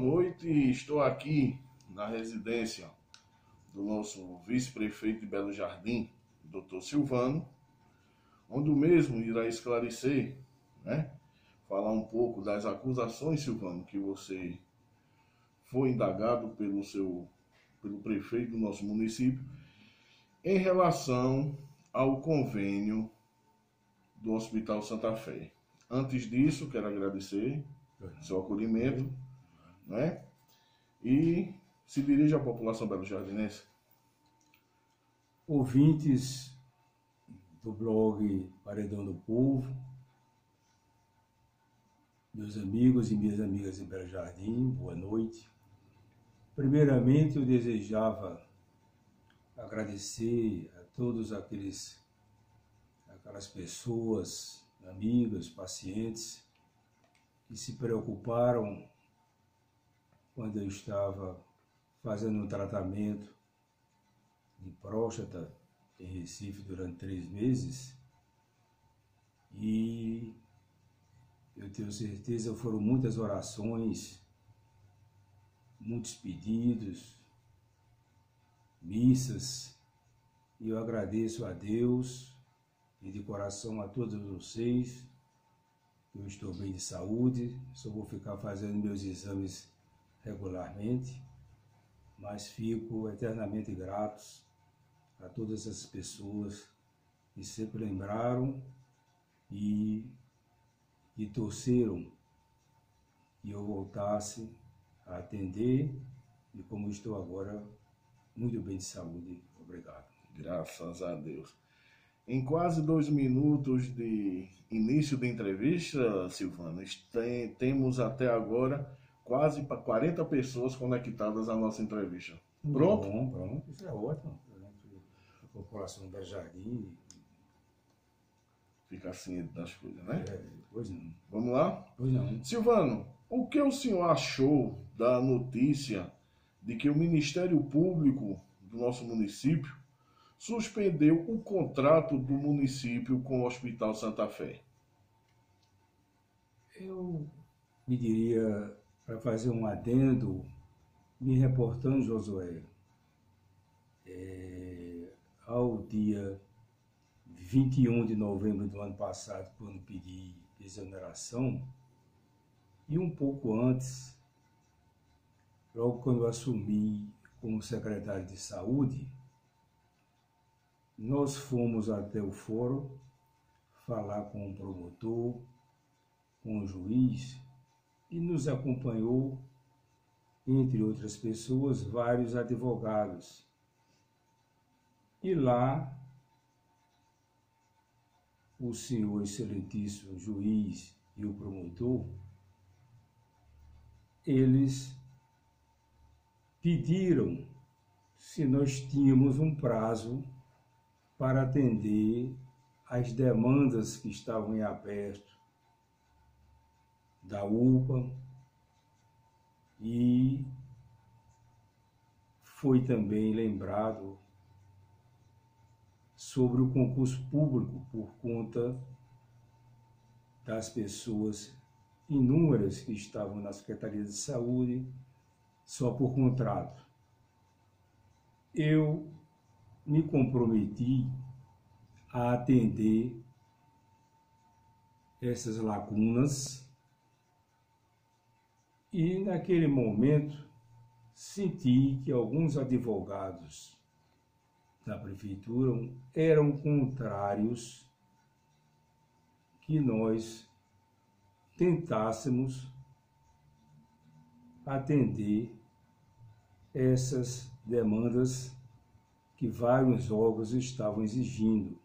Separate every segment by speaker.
Speaker 1: noite. Estou aqui na residência do nosso vice-prefeito de Belo Jardim, Dr. Silvano, onde o mesmo irá esclarecer, falar um pouco das acusações, Silvano, que você foi indagado pelo prefeito do nosso município em relação ao convênio do Hospital Santa Fé. Antes disso, quero agradecer seu acolhimento, e se dirige à população belo-jardinense.
Speaker 2: Ouvintes do blog Paredão do Povo, meus amigos e minhas amigas em Belo Jardim, boa noite. Primeiramente, eu desejava agradecer a todos aquelas pessoas, amigas, pacientes, que se preocuparam quando eu estava fazendo um tratamento de próstata em Recife durante 3 meses. E eu tenho certeza que foram muitas orações, muitos pedidos, missas, e eu agradeço a Deus e de coração a todos vocês. Eu estou bem de saúde, só vou ficar fazendo meus exames regularmente, mas fico eternamente gratos a todas essas pessoas que sempre lembraram e torceram que eu voltasse a atender, e como estou agora, muito bem de saúde. Obrigado.
Speaker 1: Graças a Deus. Em quase 2 minutos de início da entrevista, Silvano, temos até agora quase 40 pessoas conectadas à nossa entrevista. Pronto?
Speaker 2: Pronto. Isso é ótimo. A população do Jardim
Speaker 1: fica assim das coisas, né?
Speaker 2: Pois não.
Speaker 1: Vamos lá?
Speaker 2: Pois não.
Speaker 1: Silvano, o que o senhor achou da notícia de que o Ministério Público do nosso município suspendeu o contrato do município com o Hospital Santa Fé?
Speaker 2: Eu me diria, para fazer um adendo, me reportando, Josué, ao dia 21 de novembro do ano passado, quando pedi exoneração, e um pouco antes, logo quando eu assumi como secretário de saúde, nós fomos até o fórum falar com o promotor, com o juiz, e nos acompanhou, entre outras pessoas, vários advogados. E lá, o senhor excelentíssimo juiz e o promotor, eles pediram se nós tínhamos um prazo para atender as demandas que estavam em aberto da UPA, e foi também lembrado sobre o concurso público por conta das pessoas inúmeras que estavam na Secretaria de Saúde só por contrato. Eu me comprometi a atender essas lacunas, e naquele momento senti que alguns advogados da prefeitura eram contrários que nós tentássemos atender essas demandas que vários órgãos estavam exigindo,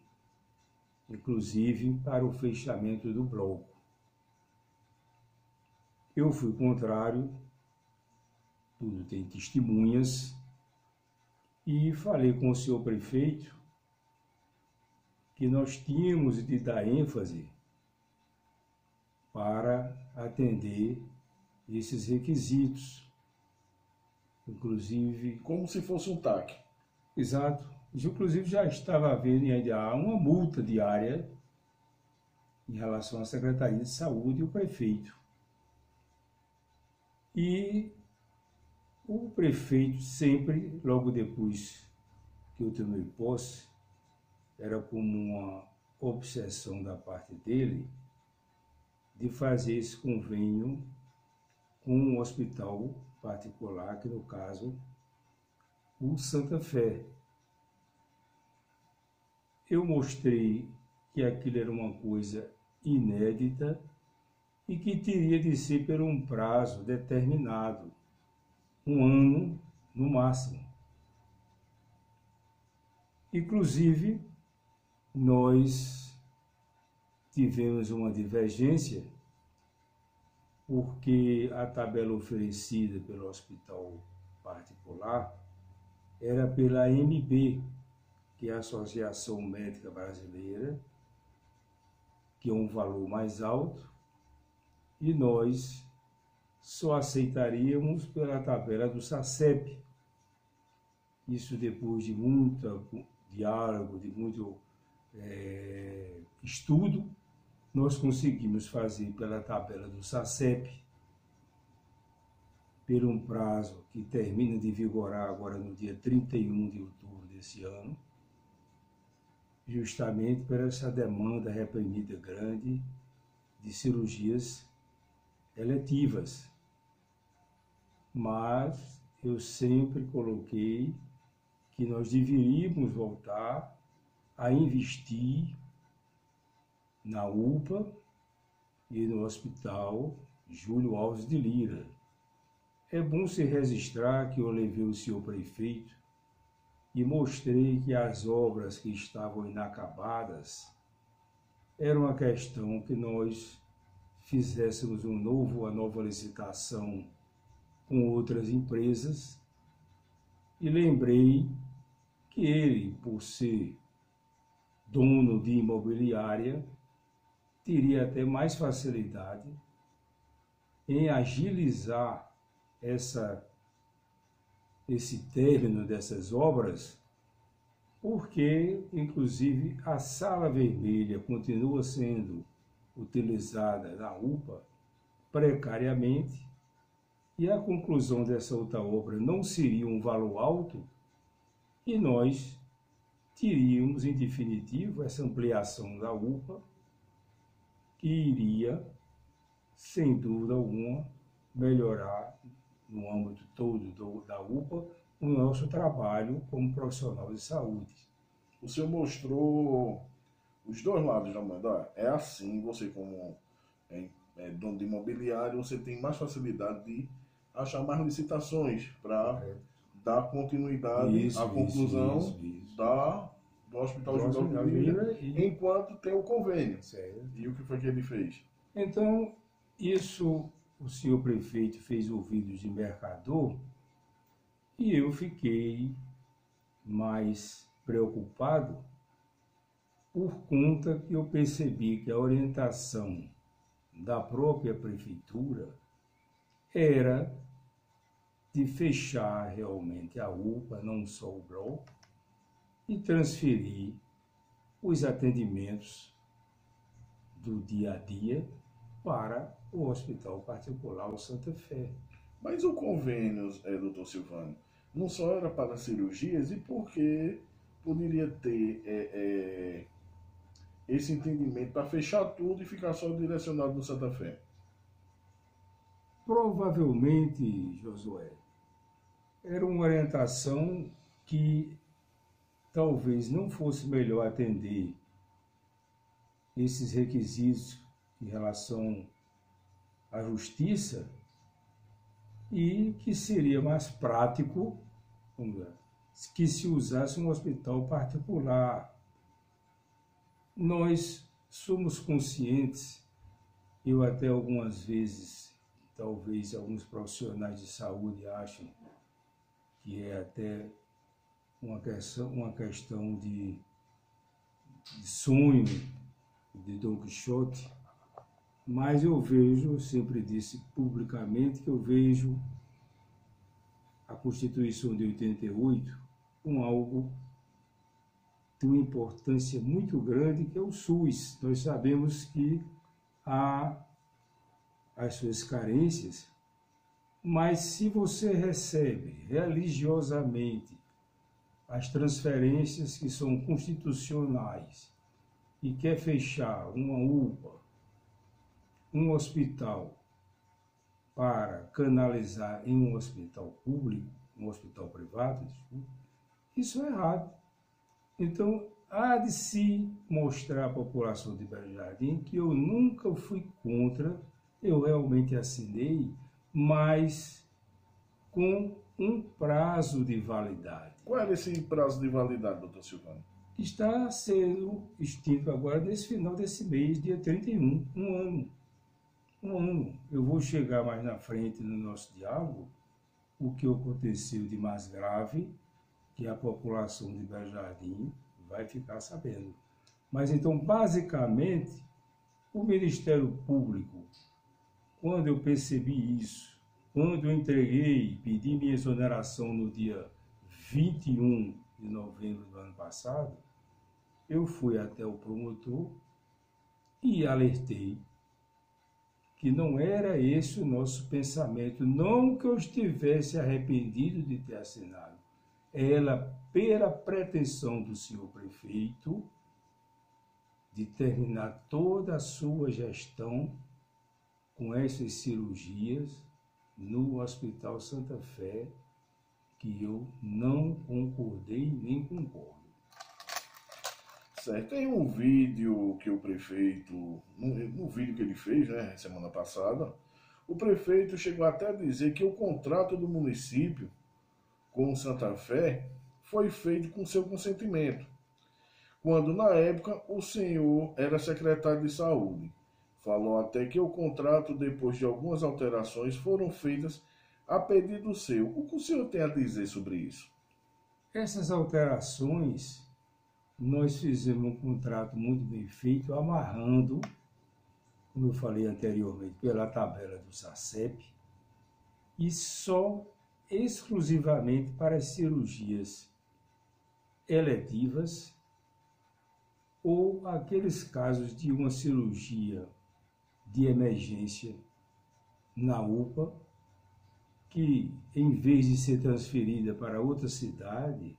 Speaker 2: inclusive para o fechamento do bloco. Eu fui contrário, tudo tem testemunhas, e falei com o senhor prefeito que nós tínhamos de dar ênfase para atender esses requisitos, inclusive...
Speaker 1: Como se fosse um TAC.
Speaker 2: Exato. Inclusive já estava havendo ainda uma multa diária em relação à Secretaria de Saúde e o prefeito. E O prefeito sempre, logo depois que eu tomei posse, era como uma obsessão da parte dele de fazer esse convênio com um hospital particular, que no caso, o Santa Fé. Eu mostrei que aquilo era uma coisa inédita e que teria de ser por um prazo determinado, 1 ano no máximo. Inclusive, nós tivemos uma divergência porque a tabela oferecida pelo hospital particular era pela AMB, que é a Associação Médica Brasileira, que é um valor mais alto, e nós só aceitaríamos pela tabela do SACEP. Isso depois de muito diálogo, de muito estudo, nós conseguimos fazer pela tabela do SACEP, por um prazo que termina de vigorar agora no dia 31 de outubro desse ano, justamente por essa demanda reprimida grande de cirurgias eletivas. Mas eu sempre coloquei que nós deveríamos voltar a investir na UPA e no Hospital Júlio Alves de Lira. É bom se registrar que eu levei o senhor prefeito e mostrei que as obras que estavam inacabadas era uma questão que nós fizéssemos uma nova licitação com outras empresas, e lembrei que ele, por ser dono de imobiliária, teria até mais facilidade em agilizar esse término dessas obras, porque, inclusive, a Sala Vermelha continua sendo utilizada na UPA precariamente, e a conclusão dessa outra obra não seria um valor alto, e nós teríamos, em definitivo, essa ampliação da UPA, que iria, sem dúvida alguma, melhorar, no âmbito todo da UPA, o nosso trabalho como profissional de saúde.
Speaker 1: O senhor mostrou os dois lados da moeda. É assim, você como dono de imobiliário, você tem mais facilidade de achar mais licitações para dar continuidade à conclusão do Hospital Júlio Alves de Lira, enquanto tem o convênio.
Speaker 2: Certo.
Speaker 1: E o que foi que ele fez?
Speaker 2: Então, isso o senhor prefeito fez ouvidos de mercador, e eu fiquei mais preocupado por conta que eu percebi que a orientação da própria prefeitura era de fechar realmente a UPA, não só o bloco, e transferir os atendimentos do dia a dia para o hospital particular, o Santa Fé.
Speaker 1: Mas o convênio, doutor Silvano, não só era para cirurgias, e por que poderia ter esse entendimento para fechar tudo e ficar só direcionado no Santa Fé?
Speaker 2: Provavelmente, Josué, era uma orientação que talvez não fosse melhor atender esses requisitos em relação à justiça, e que seria mais prático, que se usasse um hospital particular. Nós somos conscientes, eu até algumas vezes, talvez alguns profissionais de saúde achem que é até uma questão de sonho de Dom Quixote, mas eu vejo, eu sempre disse publicamente, que eu vejo a Constituição de 88 com algo de uma importância muito grande, que é o SUS. Nós sabemos que há as suas carências, Mas se você recebe religiosamente as transferências que são constitucionais e quer fechar uma UPA, um hospital, para canalizar em um hospital público, um hospital privado, isso é errado. Então, há de se mostrar à população de Belo Jardim que eu nunca fui contra, eu realmente assinei, mas com um prazo de validade.
Speaker 1: Qual era esse prazo de validade, doutor Silvano?
Speaker 2: Está sendo extinto agora nesse final desse mês, dia 31, um ano. Um ano. Eu vou chegar mais na frente no nosso diálogo o que aconteceu de mais grave que a população de Belo Jardim vai ficar sabendo. Mas então, basicamente, o Ministério Público, quando eu percebi isso, quando eu entreguei, pedi minha exoneração no dia 21 de novembro do ano passado, eu fui até o promotor e alertei que não era esse o nosso pensamento, não que eu estivesse arrependido de ter assinado, ela pela pretensão do senhor prefeito de terminar toda a sua gestão com essas cirurgias no Hospital Santa Fé, que eu não concordei nem concordo.
Speaker 1: Certo, tem um vídeo que o prefeito, no vídeo que ele fez, né, semana passada, o prefeito chegou até a dizer que o contrato do município com o Santa Fé foi feito com seu consentimento, quando na época o senhor era secretário de saúde. Falou até que o contrato, depois de algumas alterações, foram feitas a pedido seu. O que o senhor tem a dizer sobre isso?
Speaker 2: Essas alterações, nós fizemos um contrato muito bem feito, amarrando, como eu falei anteriormente, pela tabela do SACEP, e só exclusivamente para as cirurgias eletivas ou aqueles casos de uma cirurgia de emergência na UPA, que em vez de ser transferida para outra cidade,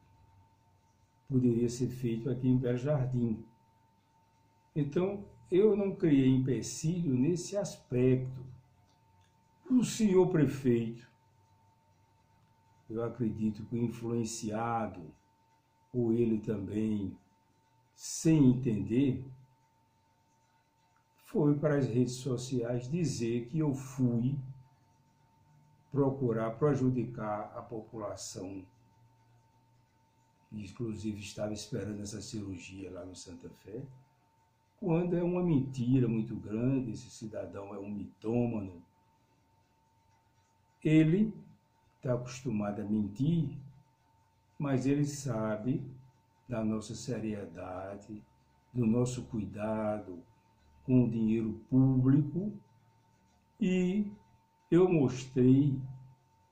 Speaker 2: poderia ser feito aqui em Belo Jardim. Então, eu não criei empecilho nesse aspecto. O senhor prefeito, eu acredito que influenciado, ou ele também, sem entender, foi para as redes sociais dizer que eu fui procurar prejudicar a população, que inclusive estava esperando essa cirurgia lá no Santa Fé, quando é uma mentira muito grande. Esse cidadão é um mitômano. Ele está acostumado a mentir, mas ele sabe da nossa seriedade, do nosso cuidado com o dinheiro público, e eu mostrei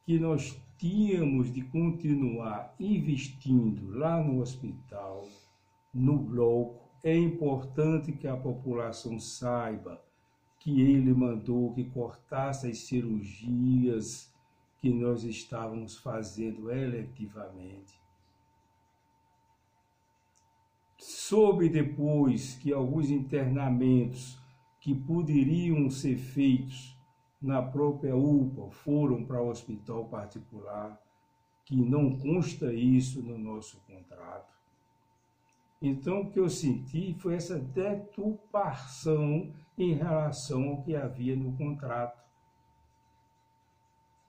Speaker 2: que nós tínhamos de continuar investindo lá no hospital, no bloco. É importante que a população saiba que ele mandou que cortasse as cirurgias que nós estávamos fazendo eletivamente. Soube depois que alguns internamentos que poderiam ser feitos na própria UPA foram para o hospital particular, que não consta isso no nosso contrato. Então, o que eu senti foi essa deturpação em relação ao que havia no contrato.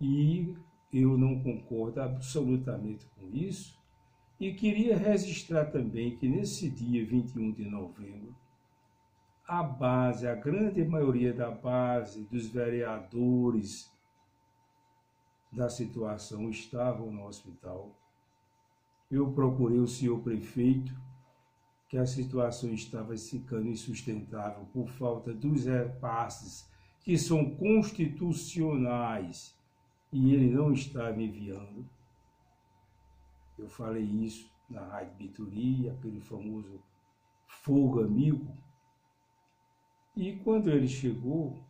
Speaker 2: E eu não concordo absolutamente com isso. E queria registrar também que nesse dia 21 de novembro, a grande maioria da base dos vereadores da situação estavam no hospital. Eu procurei o senhor prefeito, que a situação estava ficando insustentável por falta dos repasses que são constitucionais, e ele não estava enviando. Eu falei isso na Rádio Bitoria, aquele famoso fogo amigo. E quando ele chegou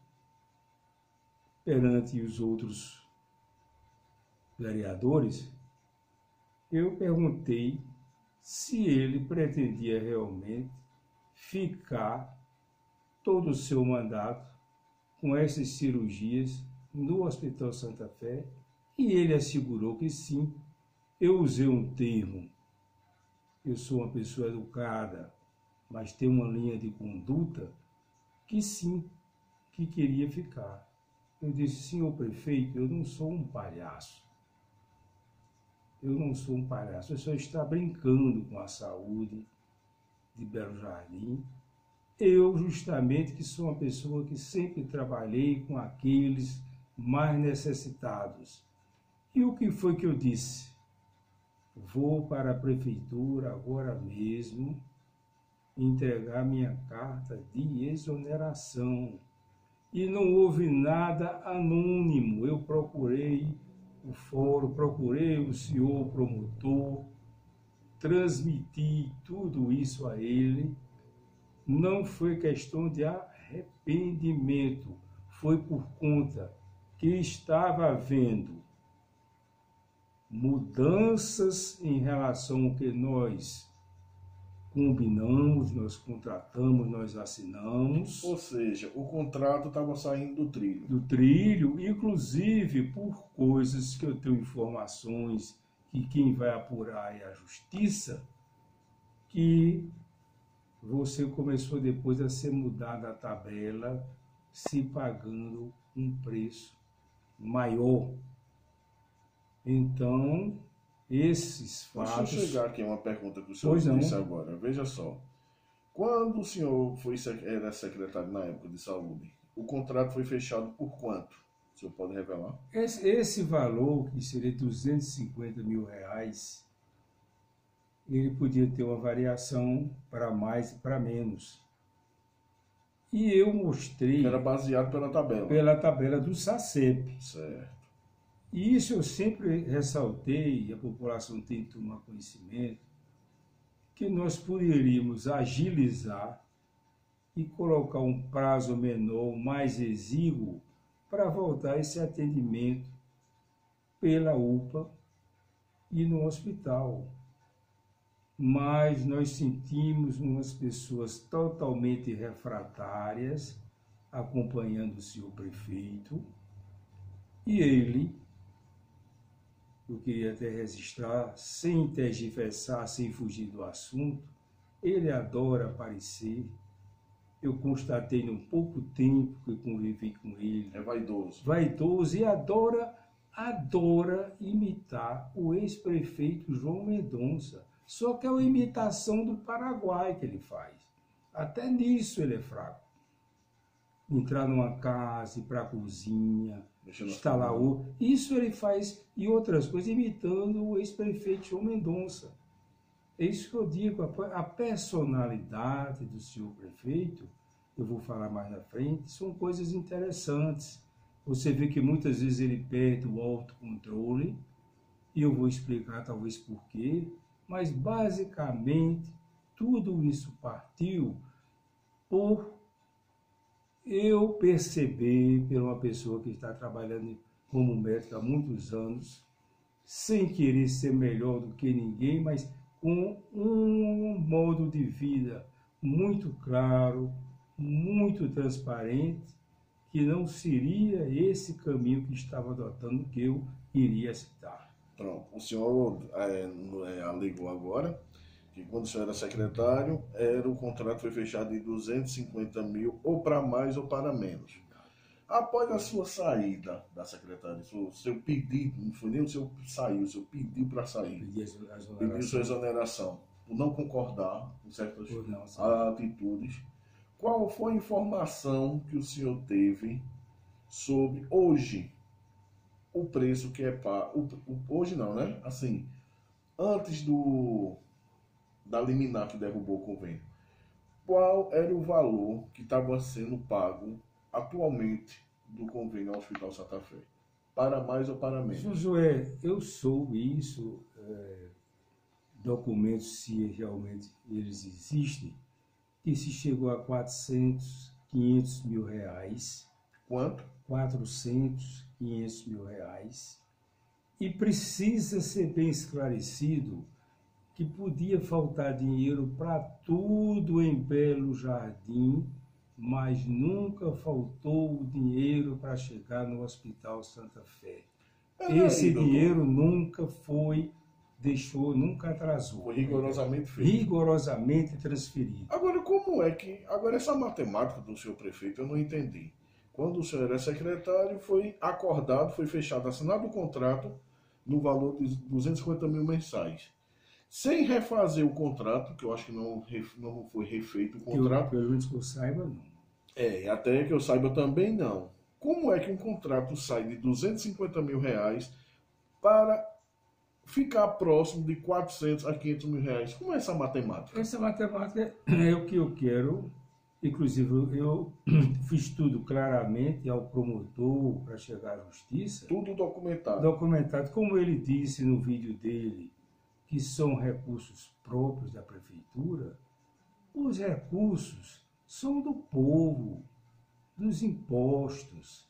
Speaker 2: perante os outros vereadores, eu perguntei se ele pretendia realmente ficar todo o seu mandato com essas cirurgias no Hospital Santa Fé, e ele assegurou que sim. Eu usei um termo, eu sou uma pessoa educada, mas tem uma linha de conduta que sim, que queria ficar. Eu disse, senhor prefeito, eu não sou um palhaço. Eu não sou um palhaço, eu só está brincando com a saúde de Belo Jardim. Eu, justamente, que sou uma pessoa que sempre trabalhei com aqueles mais necessitados. E o que foi que eu disse? Vou para a prefeitura agora mesmo entregar minha carta de exoneração. E não houve nada anônimo. Eu procurei o fórum, procurei o senhor promotor, transmiti tudo isso a ele. Não foi questão de arrependimento, foi por conta que estava havendo mudanças em relação ao que nós combinamos, nós contratamos, nós assinamos.
Speaker 1: Ou seja, o contrato estava saindo do trilho.
Speaker 2: Do trilho, inclusive por coisas que eu tenho informações que quem vai apurar é a justiça, que você começou depois a ser mudada a tabela, se pagando um preço maior. Então, esses fatos...
Speaker 1: Deixa eu chegar aqui a uma pergunta que o senhor disse agora. Veja só. Quando o senhor era secretário na época de saúde, o contrato foi fechado por quanto? O senhor pode revelar?
Speaker 2: Esse valor, que seria R$250 mil, ele podia ter uma variação para mais e para menos. E eu mostrei...
Speaker 1: Era baseado pela tabela.
Speaker 2: Pela tabela do SACEP.
Speaker 1: Certo.
Speaker 2: E isso eu sempre ressaltei, e a população tem que tomar conhecimento, que nós poderíamos agilizar e colocar um prazo menor, mais exíguo, para voltar esse atendimento pela UPA e no hospital. Mas nós sentimos umas pessoas totalmente refratárias acompanhando o senhor prefeito, e ele, eu queria até registrar, sem tergiversar, sem fugir do assunto, ele adora aparecer. Eu constatei num pouco tempo que eu convivi com ele.
Speaker 1: É vaidoso.
Speaker 2: Vaidoso e adora imitar o ex-prefeito João Mendonça. Só que é uma imitação do Paraguai que ele faz. Até nisso ele é fraco. Entrar numa casa, ir para a cozinha, instalar o... Isso ele faz e outras coisas, imitando o ex-prefeito João Mendonça. É isso que eu digo, a personalidade do senhor prefeito, eu vou falar mais na frente, são coisas interessantes. Você vê que muitas vezes ele perde o autocontrole, e eu vou explicar talvez por quê, mas basicamente tudo isso partiu por eu perceber, por uma pessoa que está trabalhando como médico há muitos anos, sem querer ser melhor do que ninguém, mas com um modo de vida muito claro, muito transparente, que não seria esse caminho que estava adotando que eu iria citar.
Speaker 1: Pronto. O senhor alegou agora que quando o senhor era secretário, o contrato foi fechado de 250 mil, ou para mais ou para menos. Após a sua saída da secretaria, o seu pedido, não foi nem o seu saiu, o seu pediu para sair, pediu sua exoneração, por não concordar com certas atitudes, qual foi a informação que o senhor teve sobre hoje o preço que é pago? Hoje não, né? Assim, antes da liminar que derrubou o convênio, qual era o valor que estava sendo pago atualmente do convênio ao Hospital Santa Fé? Para mais ou para menos?
Speaker 2: Josué, eu soube isso, documentos, se realmente eles existem, que se chegou a 400, 500 mil reais.
Speaker 1: Quanto?
Speaker 2: 400, 500 mil reais. E precisa ser bem esclarecido que podia faltar dinheiro para tudo em Belo Jardim, mas nunca faltou o dinheiro para chegar no Hospital Santa Fé. Esse dinheiro nunca nunca atrasou.
Speaker 1: Foi rigorosamente feito.
Speaker 2: Rigorosamente transferido.
Speaker 1: Agora, como é que... Agora, essa matemática do senhor prefeito, eu não entendi. Quando o senhor era secretário, foi acordado, foi fechado, assinado o contrato no valor de 250 mil mensais. Sem refazer o contrato, que eu acho que não foi refeito o contrato.
Speaker 2: Pelo menos que eu saiba, não.
Speaker 1: Até que eu saiba também não. Como é que um contrato sai de 250 mil reais para ficar próximo de 400 a 500 mil reais? Como é essa matemática?
Speaker 2: Essa matemática é o que eu quero. Inclusive, eu fiz tudo claramente ao promotor para chegar à justiça.
Speaker 1: Tudo documentado.
Speaker 2: Documentado, como ele disse no vídeo dele, que são recursos próprios da prefeitura. Os recursos são do povo, dos impostos.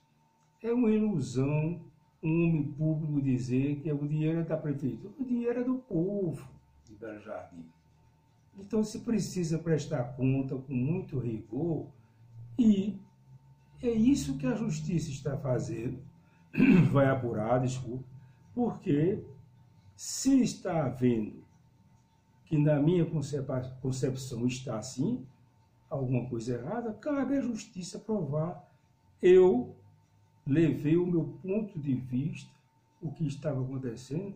Speaker 2: É uma ilusão um homem público dizer que o dinheiro é da prefeitura. O dinheiro é do povo de Belo Jardim. Então se precisa prestar conta com muito rigor e é isso que a justiça está fazendo. Vai apurar, desculpa, porque se está havendo que na minha concepção está assim, alguma coisa errada, cabe à justiça provar. Eu levei o meu ponto de vista, o que estava acontecendo,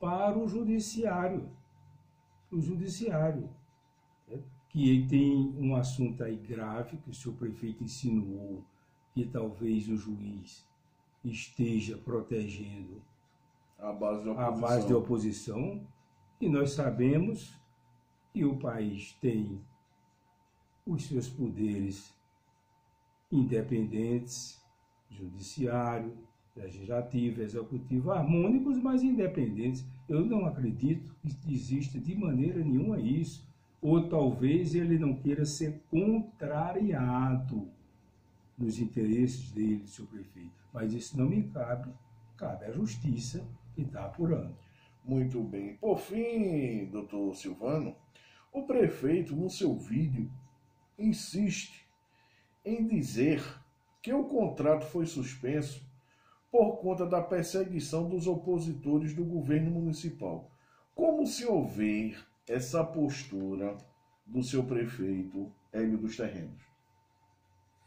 Speaker 2: para o judiciário. O judiciário, que tem um assunto aí grave, que o senhor prefeito insinuou que talvez o juiz esteja protegendo
Speaker 1: a
Speaker 2: base de oposição, e nós sabemos que o país tem os seus poderes independentes, judiciário, legislativo, executivo, harmônicos, mas independentes. Eu não acredito que exista de maneira nenhuma isso. Ou talvez ele não queira ser contrariado nos interesses dele, seu prefeito. Mas isso não me cabe. Cabe à justiça que está apurando.
Speaker 1: Muito bem. Por fim, doutor Silvano, o prefeito, no seu vídeo, insiste em dizer que o contrato foi suspenso por conta da perseguição dos opositores do governo municipal. Como se houver essa postura do seu prefeito, Hélio dos Terrenos?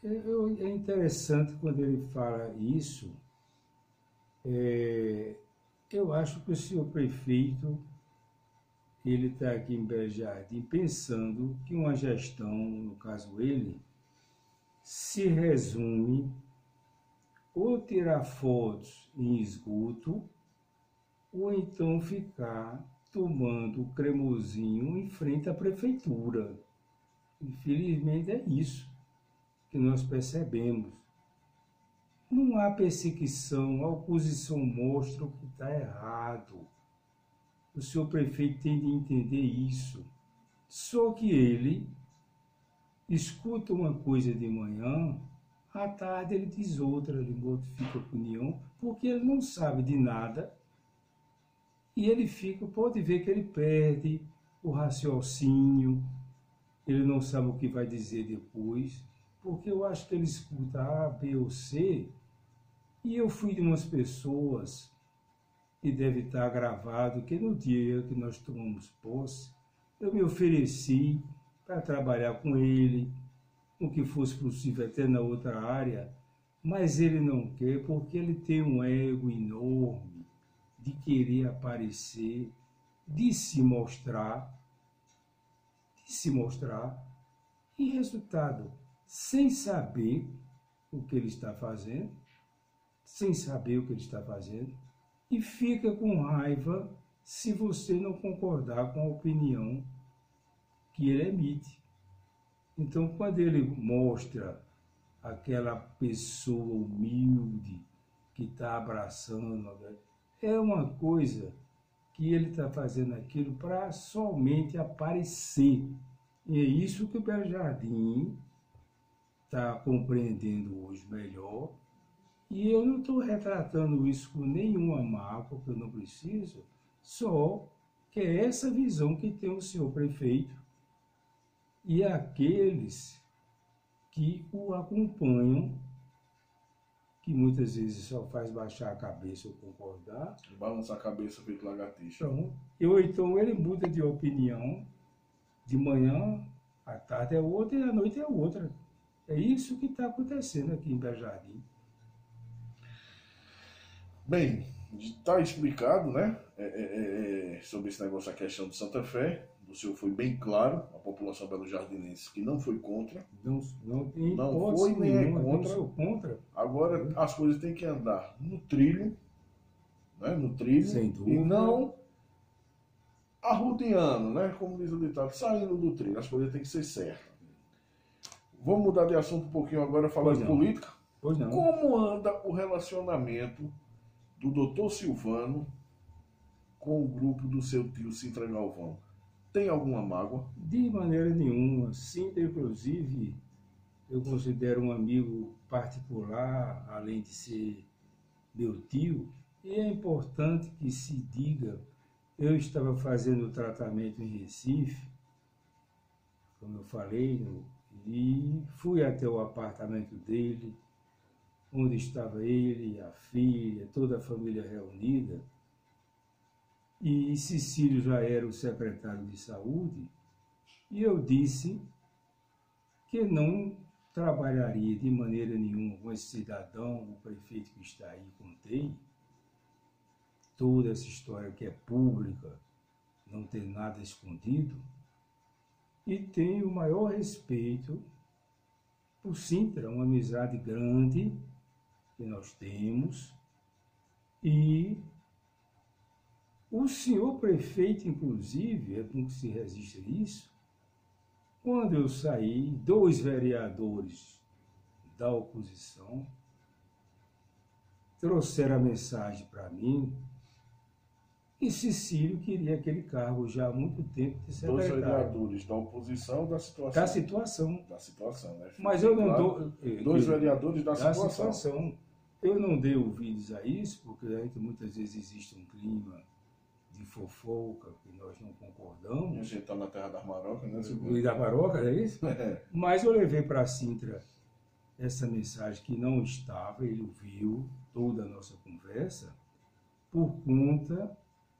Speaker 2: É interessante quando ele fala isso. Eu acho que o senhor prefeito ele está aqui em Belo Jardim pensando que uma gestão, no caso ele, se resume ou tirar fotos em esgoto ou então ficar tomando cremosinho em frente à prefeitura. Infelizmente é isso que nós percebemos. Não há perseguição, a oposição mostra o que está errado. O senhor prefeito tem de entender isso. Só que ele escuta uma coisa de manhã, à tarde ele diz outra, ele modifica a opinião, porque ele não sabe de nada e ele pode ver que ele perde o raciocínio, ele não sabe o que vai dizer depois, porque eu acho que ele escuta A, B ou C, e eu fui de umas pessoas, e deve estar gravado, que no dia que nós tomamos posse, eu me ofereci para trabalhar com ele, o que fosse possível até na outra área, mas ele não quer porque ele tem um ego enorme de querer aparecer, de se mostrar, e resultado, sem saber o que ele está fazendo, e fica com raiva se você não concordar com a opinião que ele emite. Então, quando ele mostra aquela pessoa humilde que está abraçando, é uma coisa que ele está fazendo aquilo para somente aparecer. E é isso que o Belo Jardim está compreendendo hoje melhor E eu não estou retratando isso com nenhuma mácula, que eu não preciso, só que é essa visão que tem o senhor prefeito e aqueles que o acompanham, que muitas vezes só faz baixar a cabeça ou concordar.
Speaker 1: Balança a cabeça feito lagartixa.
Speaker 2: Então, ou então ele muda de opinião, de manhã, à tarde é outra e à noite é outra. É isso que está acontecendo aqui em Belo Jardim.
Speaker 1: Bem, está explicado, né? Sobre esse negócio, a questão de Santa Fé. O senhor foi bem claro, a população belo-jardinense que não foi contra.
Speaker 2: Não
Speaker 1: foi nem é
Speaker 2: nenhuma,
Speaker 1: contra.
Speaker 2: não sou contra.
Speaker 1: Agora as coisas têm que andar no trilho, né? No trilho.
Speaker 2: Sem
Speaker 1: E
Speaker 2: dúvida.
Speaker 1: não arrodeando, né? Como diz o ditado, saindo do trilho. As coisas têm que ser certas. Vamos mudar de assunto um pouquinho agora, falar de política?
Speaker 2: Pois não.
Speaker 1: Como anda o relacionamento do doutor Silvano com o grupo do seu tio Sintra Galvão? Tem alguma mágoa?
Speaker 2: De maneira nenhuma. Sintra, inclusive, eu considero um amigo particular, além de ser meu tio. E é importante que se diga, eu estava fazendo o tratamento em Recife, como eu falei, e fui até o apartamento dele, onde estava ele, a filha, toda a família reunida. E Cecílio já era o secretário de saúde, e eu disse que não trabalharia de maneira nenhuma com esse cidadão, o prefeito que está aí, contei, toda essa história que é pública, não tem nada escondido, e tenho o maior respeito por Sintra, uma amizade grande que nós temos, e o senhor prefeito, inclusive, é bom que se resista a isso, quando eu saí, 2 vereadores da oposição trouxeram a mensagem para mim e Cecílio queria aquele cargo já há muito tempo de secretário.
Speaker 1: 2 vereadores da oposição da situação.
Speaker 2: Da situação.
Speaker 1: Né?
Speaker 2: Mas eu não dou...
Speaker 1: 2 vereadores da situação.
Speaker 2: Eu não dei ouvidos a isso, porque muitas vezes existe um clima de fofoca, que nós não concordamos.
Speaker 1: A gente está na terra das marocas, né?
Speaker 2: E da Maroca, é isso? Mas eu levei para Sintra essa mensagem que não estava, ele ouviu toda a nossa conversa, por conta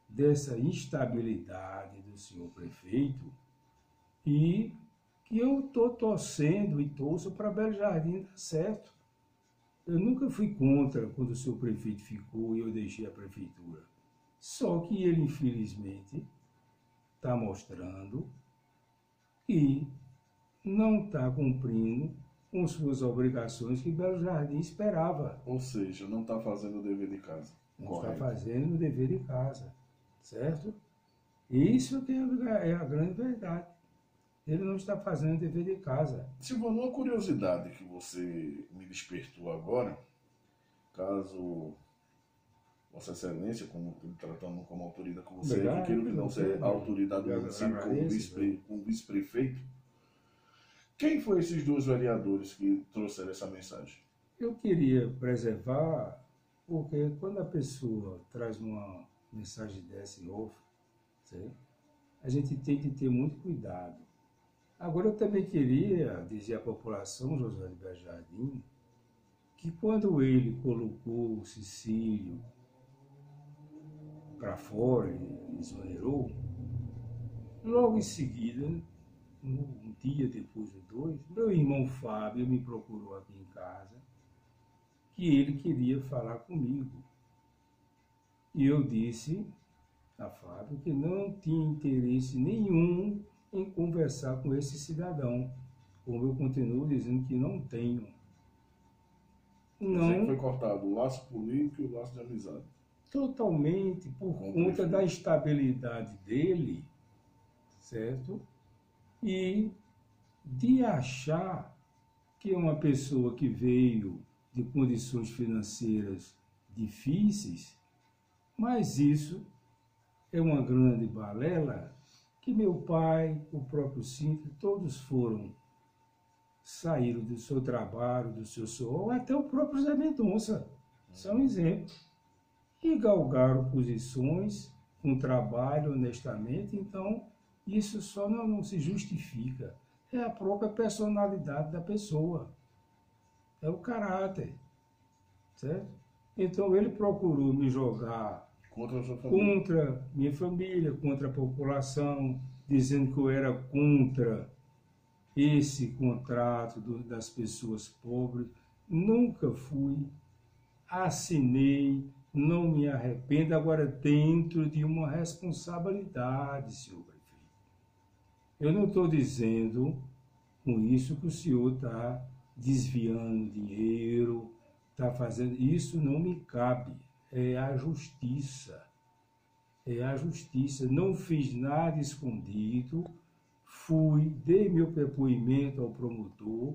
Speaker 2: dessa instabilidade do senhor prefeito, e que eu estou torcendo e torço para Belo Jardim dar certo. Eu nunca fui contra quando o senhor prefeito ficou e eu deixei a prefeitura. Só que ele, infelizmente, está mostrando que não está cumprindo com suas obrigações que Belo Jardim esperava.
Speaker 1: Ou seja, não está fazendo o dever de casa.
Speaker 2: Não está fazendo o dever de casa, certo? Isso que é a grande verdade. Ele não está fazendo o dever de casa.
Speaker 1: Silvano, uma curiosidade que você me despertou agora, caso Vossa Excelência, tratando como autoridade com você, que queira que não seja a autoridade do município como vice-prefeito, quem foram esses 2 vereadores que trouxeram essa mensagem?
Speaker 2: Eu queria preservar, porque quando a pessoa traz uma mensagem dessa em off, certo? A gente tem que ter muito cuidado. Agora, eu também queria dizer à população, José de Belo Jardim, que quando ele colocou o Cecílio para fora e exonerou, logo em seguida, um dia depois de 2, meu irmão Fábio me procurou aqui em casa, que ele queria falar comigo. E eu disse a Fábio que não tinha interesse nenhum em conversar com esse cidadão, como eu continuo dizendo que não tenho.
Speaker 1: Não foi cortado o laço político e o laço de amizade.
Speaker 2: Totalmente por conta da estabilidade dele, certo? E de achar que é uma pessoa que veio de condições financeiras difíceis, mas isso é uma grande balela, que meu pai, o próprio Sintra, todos saíram do seu trabalho, do seu suor, até o próprio Zé Mendonça. São exemplos. E galgaram posições com trabalho honestamente, então isso só não se justifica. É a própria personalidade da pessoa. É o caráter. Certo? Então ele procurou me jogar
Speaker 1: Contra a sua família.
Speaker 2: contra minha família, contra a população, dizendo que eu era contra esse contrato das pessoas pobres. Nunca fui, assinei, não me arrependo, agora dentro de uma responsabilidade, senhor prefeito. Eu não estou dizendo com isso que o senhor está desviando dinheiro, está fazendo. Isso não me cabe. É a justiça. É a justiça. Não fiz nada escondido. Fui, dei meu depoimento ao promotor.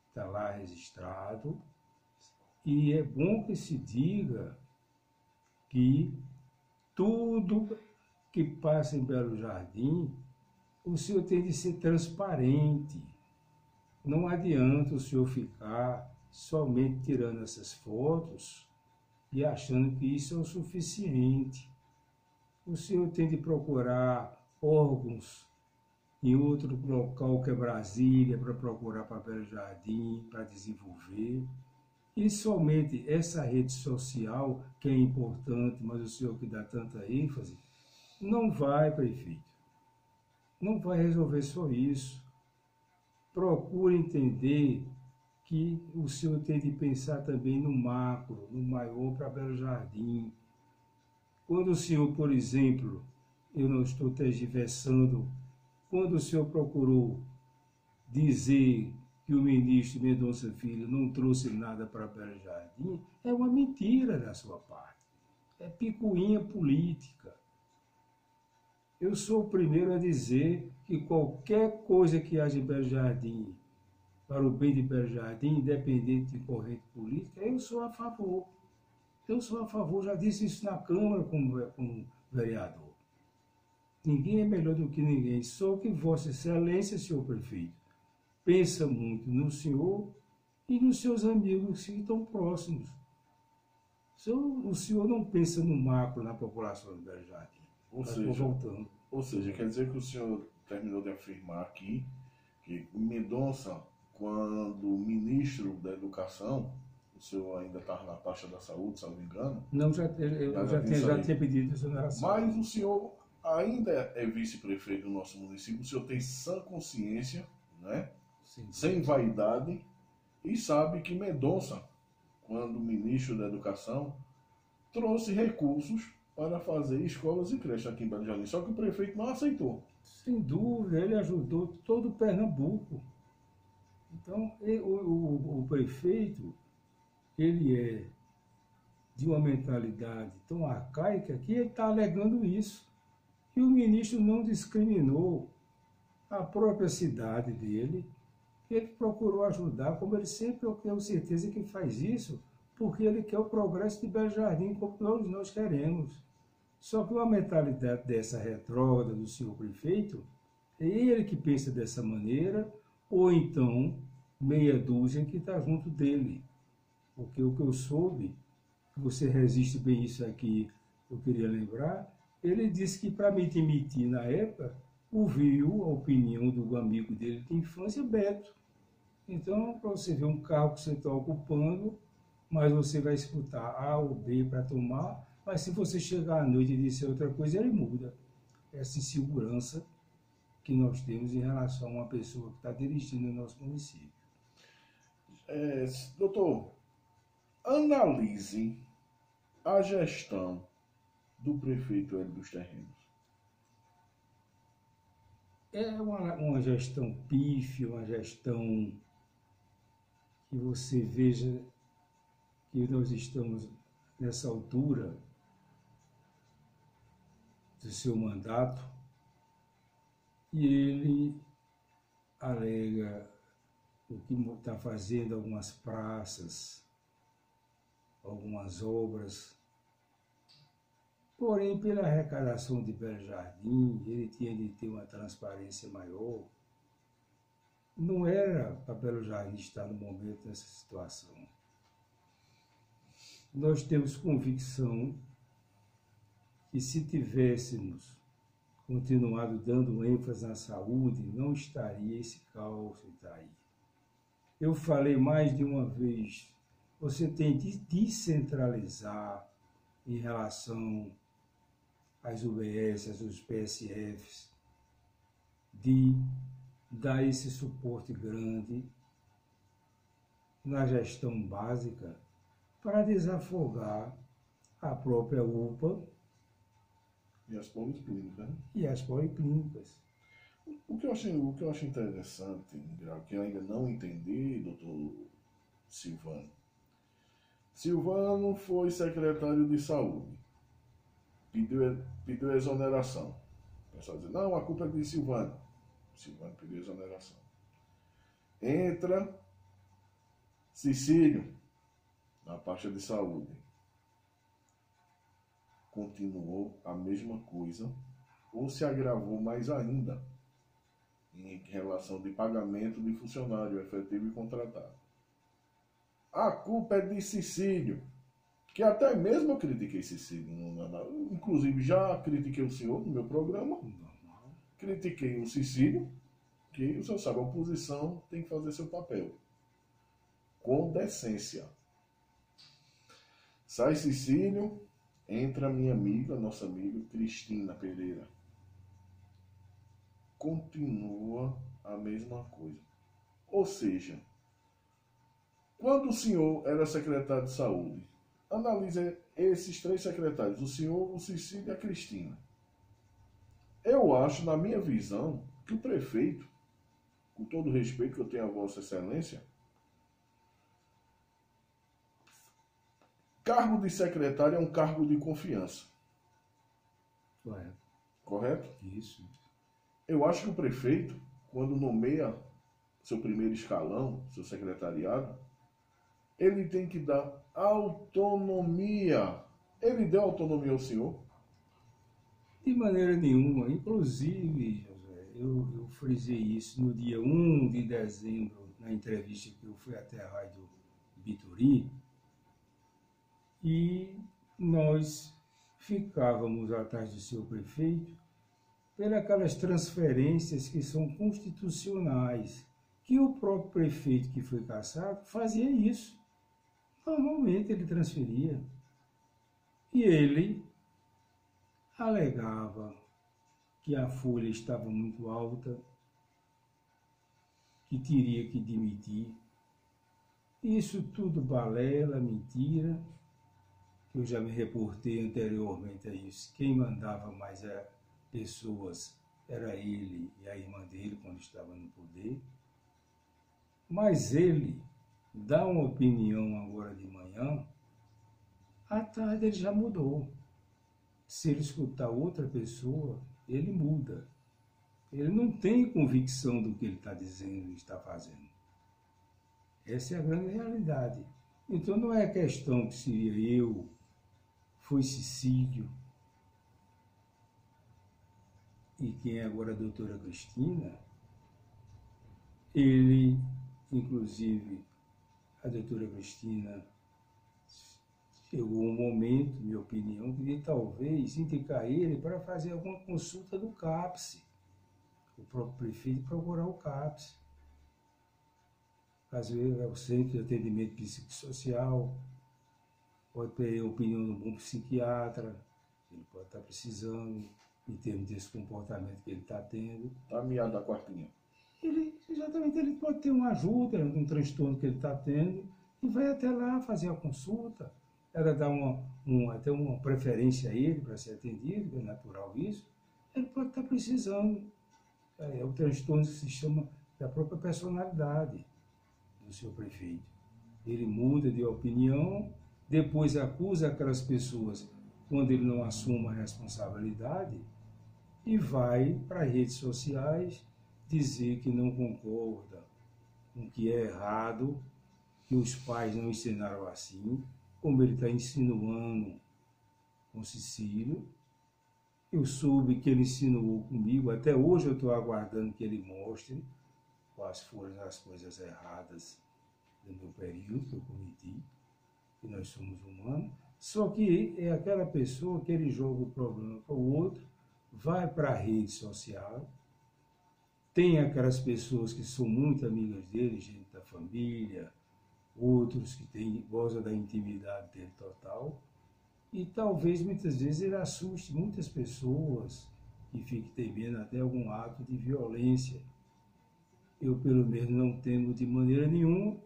Speaker 2: Está lá registrado. E é bom que se diga que tudo que passa em Belo Jardim, o senhor tem de ser transparente. Não adianta o senhor ficar somente tirando essas fotos e achando que isso é o suficiente. O senhor tem de procurar órgãos em outro local que é Brasília, para procurar para Belo Jardim, para desenvolver. E somente essa rede social, que é importante, mas o senhor que dá tanta ênfase, não vai, prefeito. Não vai resolver só isso. Procure entender que o senhor tem de pensar também no macro, no maior para Belo Jardim. Quando o senhor, por exemplo, eu não estou tergiversando, quando o senhor procurou dizer que o ministro Mendonça Filho não trouxe nada para Belo Jardim, é uma mentira da sua parte. É picuinha política. Eu sou o primeiro a dizer que qualquer coisa que haja em Belo Jardim, para o bem de Belo Jardim, independente de corrente política, eu sou a favor. Eu sou a favor, já disse isso na Câmara como vereador. Ninguém é melhor do que ninguém, só que Vossa Excelência, senhor prefeito, pensa muito no senhor e nos seus amigos que estão próximos. O senhor não pensa no macro, na população de Belo Jardim.
Speaker 1: Ou seja, quer dizer que o senhor terminou de afirmar aqui que Mendonça, quando ministro da Educação, o senhor ainda estava na taxa da saúde, se não me engano?
Speaker 2: Não, eu já tinha pedido exoneração.
Speaker 1: Mas o senhor ainda é vice-prefeito do nosso município, o senhor tem sã consciência, né?
Speaker 2: Sim.
Speaker 1: Sem vaidade, e sabe que Mendonça, quando ministro da Educação, trouxe recursos para fazer escolas e creches aqui em Belo Jardim, só que o prefeito não aceitou.
Speaker 2: Sem dúvida, ele ajudou todo o Pernambuco. Então, o prefeito, ele é de uma mentalidade tão arcaica que ele está alegando isso. E o ministro não discriminou a própria cidade dele. Ele procurou ajudar, como ele sempre, eu tenho certeza que faz isso, porque ele quer o progresso de Belo Jardim, como todos nós queremos. Só que uma mentalidade dessa retrógrada do senhor prefeito, é ele que pensa dessa maneira, ou então meia dúzia que está junto dele. Porque o que eu soube, você resiste bem isso aqui, eu queria lembrar, ele disse que para me demitir na época, ouviu a opinião do amigo dele de infância, Beto. Então, para você ver um carro que você está ocupando, mas você vai escutar A ou B para tomar, mas se você chegar à noite e disser outra coisa, ele muda. Essa insegurança que nós temos em relação a uma pessoa que está dirigindo o nosso município.
Speaker 1: Doutor, analise a gestão do prefeito Hélio dos Terrenos.
Speaker 2: É uma gestão pífia, uma gestão que você veja que nós estamos nessa altura do seu mandato e ele alega o que está fazendo algumas praças, algumas obras. Porém, pela arrecadação de Belo Jardim, ele tinha de ter uma transparência maior. Não era para Belo Jardim estar no momento nessa situação. nós temos convicção que se tivéssemos continuado dando ênfase na saúde, não estaria esse caos que está aí. Eu falei mais de uma vez, você tem de descentralizar em relação às UBS, às PSFs, de dar esse suporte grande na gestão básica para desafogar a própria UPA
Speaker 1: e as policlínicas.
Speaker 2: E as policlínicas.
Speaker 1: O que eu acho interessante, que eu ainda não entendi, doutor Silvano. Silvano foi secretário de saúde, pediu exoneração. O pessoal diz, não, a culpa é de Silvano. Silvano pediu exoneração. Entra Cecílio na pasta de saúde. Continuou a mesma coisa, ou se agravou mais ainda, em relação de pagamento de funcionário efetivo e contratado. A culpa é de Cecílio, que até mesmo eu critiquei Cecílio, inclusive já critiquei o senhor no meu programa, critiquei o Cecílio, que o senhor sabe, a oposição tem que fazer seu papel, com decência. Sai Cecílio, entra minha amiga, nossa amiga Cristina Pereira. Continua a mesma coisa. Ou seja, quando o senhor era secretário de saúde, analise esses três secretários, o senhor, o Cecílio e a Cristina. Eu acho, na minha visão, que o prefeito, com todo o respeito que eu tenho a Vossa Excelência, cargo de secretário é um cargo de confiança.
Speaker 2: Correto.
Speaker 1: Correto?
Speaker 2: Isso.
Speaker 1: Eu acho que o prefeito, quando nomeia seu primeiro escalão, seu secretariado, ele tem que dar autonomia. Ele deu autonomia ao senhor?
Speaker 2: De maneira nenhuma. Inclusive, José, eu frisei isso no dia 1 de dezembro, na entrevista que eu fui até a Rádio Bitori, e nós ficávamos atrás do seu prefeito pelas transferências que são constitucionais, que o próprio prefeito que foi cassado fazia isso. Normalmente ele transferia. E ele alegava que a folha estava muito alta, que teria que demitir. Isso tudo balela, mentira. Eu já me reportei anteriormente a isso. Quem mandava mais pessoas era ele e a irmã dele quando estava no poder. Mas ele dá uma opinião agora de manhã, à tarde ele já mudou. Se ele escutar outra pessoa, ele muda. Ele não tem convicção do que ele está dizendo e está fazendo. Essa é a grande realidade. Então não é questão que seria eu, foi Cecílio, e quem é agora a doutora Cristina. Ele, inclusive, a doutora Cristina, chegou um momento, minha opinião, de talvez indicar ele para fazer alguma consulta do CAPS. O próprio prefeito procurar o CAPS. Às vezes é o Centro de Atendimento Psicossocial, pode ter a opinião de um bom psiquiatra, ele pode estar precisando, em termos desse comportamento que ele está tendo.
Speaker 1: Está miado da quartinha.
Speaker 2: Exatamente, ele pode ter uma ajuda, um transtorno que ele está tendo, e vai até lá fazer a consulta. Ela dá até uma preferência a ele para ser atendido, é natural isso. Ele pode estar precisando. É o transtorno que se chama da própria personalidade do seu prefeito. Ele muda de opinião, depois acusa aquelas pessoas quando ele não assume a responsabilidade e vai para as redes sociais dizer que não concorda com que é errado, que os pais não ensinaram assim, como ele está insinuando com Cecílio. Eu soube que ele insinuou comigo, até hoje eu estou aguardando que ele mostre quais foram as coisas erradas do meu período que eu cometi. que nós somos humanos, só que é aquela pessoa que ele joga o problema para o outro, vai para a rede social, tem aquelas pessoas que são muito amigas dele, gente da família, outros que gozam da intimidade dele total, e talvez muitas vezes ele assuste muitas pessoas e fique temendo até algum ato de violência. Eu, pelo menos, não temo de maneira nenhuma.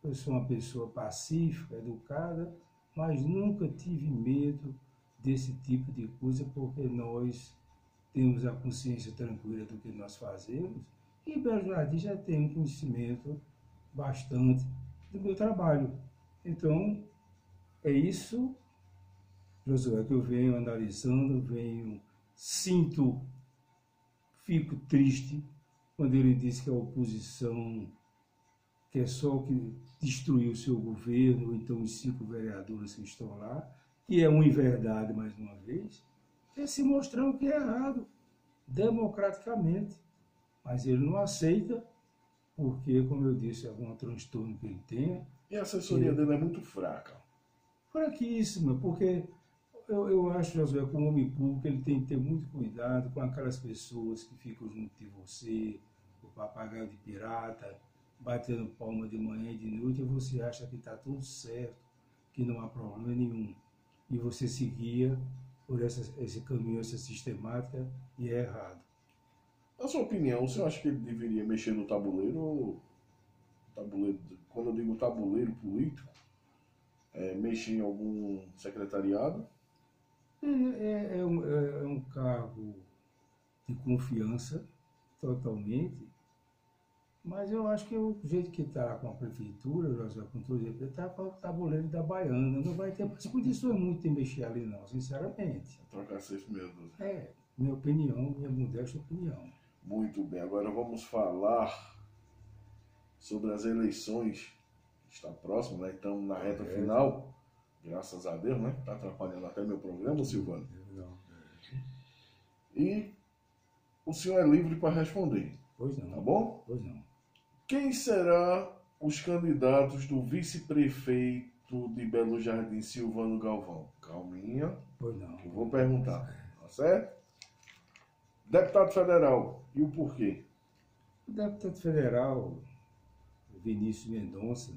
Speaker 2: Eu sou uma pessoa pacífica, educada, mas nunca tive medo desse tipo de coisa, porque nós temos a consciência tranquila do que nós fazemos, e Belo Jardim já tem um conhecimento bastante do meu trabalho. Então, é isso, Josué, que eu venho analisando, fico triste quando ele diz que a oposição quer só que destruir o seu governo, ou então os 5 vereadores que estão lá, que é uma inverdade, mais uma vez, é se mostrando que é errado, democraticamente. Mas ele não aceita, porque, como eu disse, algum transtorno que ele tenha.
Speaker 1: E a assessoria dele é muito fraca.
Speaker 2: Fraquíssima, porque eu acho, Josué, como homem público, ele tem que ter muito cuidado com aquelas pessoas que ficam junto de você, o papagaio de pirata, batendo palma de manhã e de noite, e você acha que está tudo certo, que não há problema nenhum. E você seguia por esse caminho, essa sistemática, e é errado.
Speaker 1: Na sua opinião, você acha que ele deveria mexer no tabuleiro, quando eu digo tabuleiro político, mexer em algum secretariado?
Speaker 2: É um cargo de confiança, totalmente, mas eu acho que o jeito que está com a prefeitura, com tudo, ele está com o tabuleiro da Baiana, não vai ter mais condições muito de mexer ali não, sinceramente.
Speaker 1: Trocar 6 meses.
Speaker 2: Minha opinião, minha modesta opinião.
Speaker 1: Muito bem, agora vamos falar sobre as eleições. Está próximo, né? Estamos na reta final, graças a Deus, né? Está atrapalhando até meu programa, Silvano. E o senhor é livre para responder.
Speaker 2: Pois não.
Speaker 1: Tá bom?
Speaker 2: Pois não.
Speaker 1: Quem será os candidatos do vice-prefeito de Belo Jardim, Silvano Galvão? Calminha.
Speaker 2: Pois não.
Speaker 1: Eu vou perguntar. Tá certo? Deputado federal, e o porquê?
Speaker 2: O deputado federal, Vinícius Mendonça,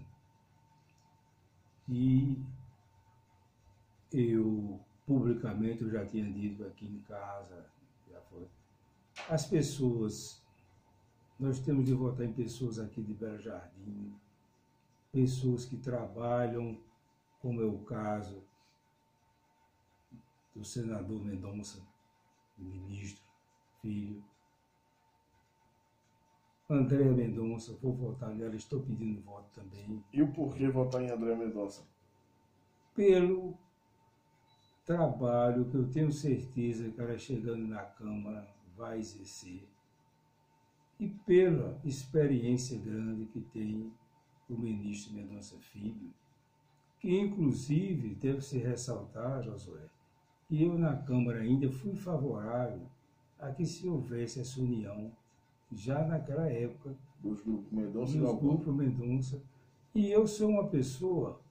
Speaker 2: e eu, publicamente, eu já tinha dito aqui em casa, já foi. As pessoas, nós temos de votar em pessoas aqui de Belo Jardim, pessoas que trabalham, como é o caso do senador Mendonça, ministro, filho. André Mendonça, vou votar nela, estou pedindo voto também.
Speaker 1: E o porquê votar em André Mendonça?
Speaker 2: Pelo trabalho que eu tenho certeza que ela chegando na Câmara vai exercer. E pela experiência grande que tem o ministro Mendonça Filho, que inclusive deve-se ressaltar, Josué, que eu na Câmara ainda fui favorável a que se houvesse essa união, já naquela época,
Speaker 1: Dos grupos Mendonça
Speaker 2: dos grupos Mendonça. E eu sou uma pessoa,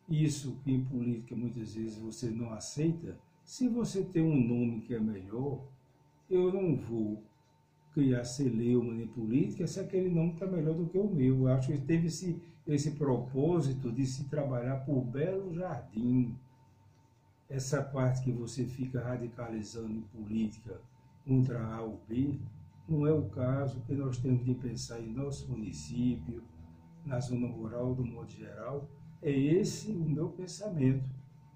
Speaker 2: isso que em política muitas vezes você não aceita, se você tem um nome que é melhor, eu não vou criar celeuma em política se aquele nome está melhor do que o meu. Eu acho que teve esse propósito de se trabalhar por Belo Jardim. Essa parte que você fica radicalizando em política contra A ou B, não é o caso, que nós temos de pensar em nosso município, na zona rural, do modo geral. É esse o meu pensamento.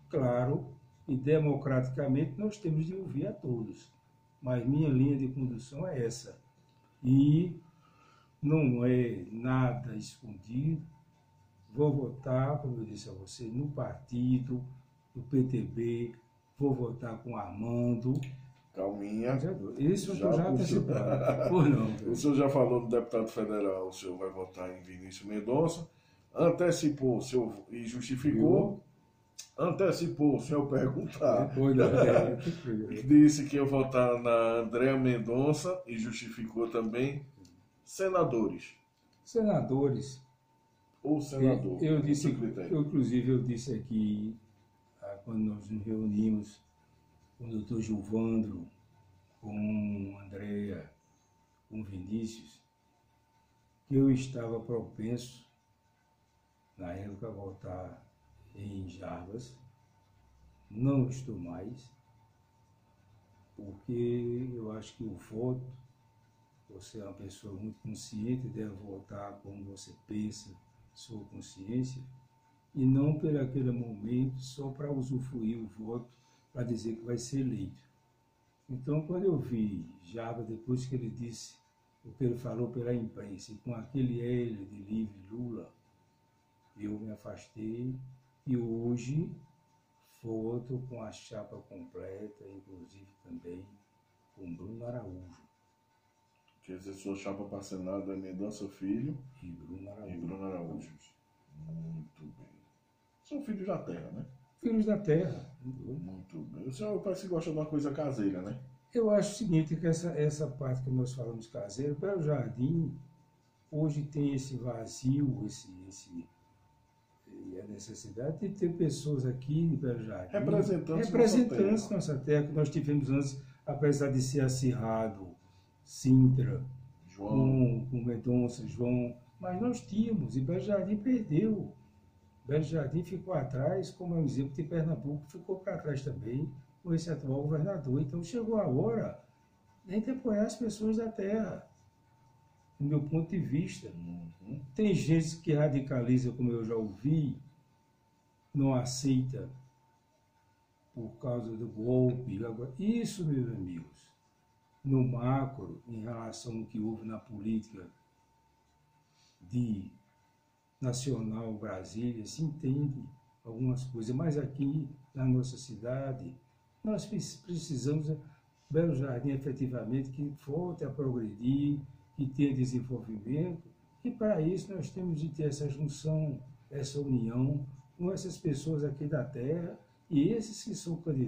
Speaker 2: Claro, e democraticamente nós temos de ouvir a todos, mas minha linha de condução é essa. E não é nada escondido. Vou votar, como eu disse a você, no partido, no PTB, vou votar com Armando.
Speaker 1: Calminha.
Speaker 2: Isso eu estou já antecipando. Por não.
Speaker 1: O senhor já falou do deputado federal, o senhor vai votar em Vinícius Mendonça. Antecipou, o senhor e justificou. Antecipou, o senhor perguntar. Disse que ia votar na Andréa Mendonça e justificou também. Senadores.
Speaker 2: Senadores.
Speaker 1: ou senador?
Speaker 2: Eu
Speaker 1: Qual é o
Speaker 2: disse,
Speaker 1: seu critério?
Speaker 2: inclusive eu disse aqui, quando nós nos reunimos com o doutor Gilvandro, com Andréa, com Vinícius, que eu estava propenso, na época, a votar em Jarbas. Não estou mais, porque eu acho que o voto, você é uma pessoa muito consciente, deve votar como você pensa, sua consciência, e não por aquele momento só para usufruir o voto, para dizer que vai ser eleito. Então, quando eu vi Jarbas, depois que ele disse o que ele falou pela imprensa, e com aquele L de livre Lula, eu me afastei e hoje voto com a chapa completa, inclusive também com Bruno Araújo.
Speaker 1: Quer dizer, sua chapa para Senado é Mendonça Filho
Speaker 2: E Bruno Araújo.
Speaker 1: e Bruno Araújo. Muito bem. São filhos da terra, né?
Speaker 2: Filhos da terra.
Speaker 1: Muito bem. O senhor parece que gosta de uma coisa caseira, né?
Speaker 2: Eu acho o seguinte, que essa parte que nós falamos caseiro, Belo Jardim, hoje tem esse vazio, e a necessidade de ter pessoas aqui em Belo Jardim, representantes da nossa terra, que nós tivemos antes, apesar de ser acirrado, Sintra, com Mendonça, João, mas nós tínhamos, e Belo Jardim perdeu. Belo Jardim ficou atrás, como é um exemplo de Pernambuco, ficou para trás também, com esse atual governador. Então chegou a hora de a gente apoiar as pessoas da terra, do meu ponto de vista. Tem gente que radicaliza, como eu já ouvi, não aceita por causa do golpe. Isso, meus amigos, no macro, em relação ao que houve na política de nacional Brasília, se entende algumas coisas, mas aqui na nossa cidade, nós precisamos, Belo Jardim, efetivamente, que volte a progredir, que tenha desenvolvimento, e para isso nós temos de ter essa junção, essa união com essas pessoas aqui da terra, e esses que são candidatos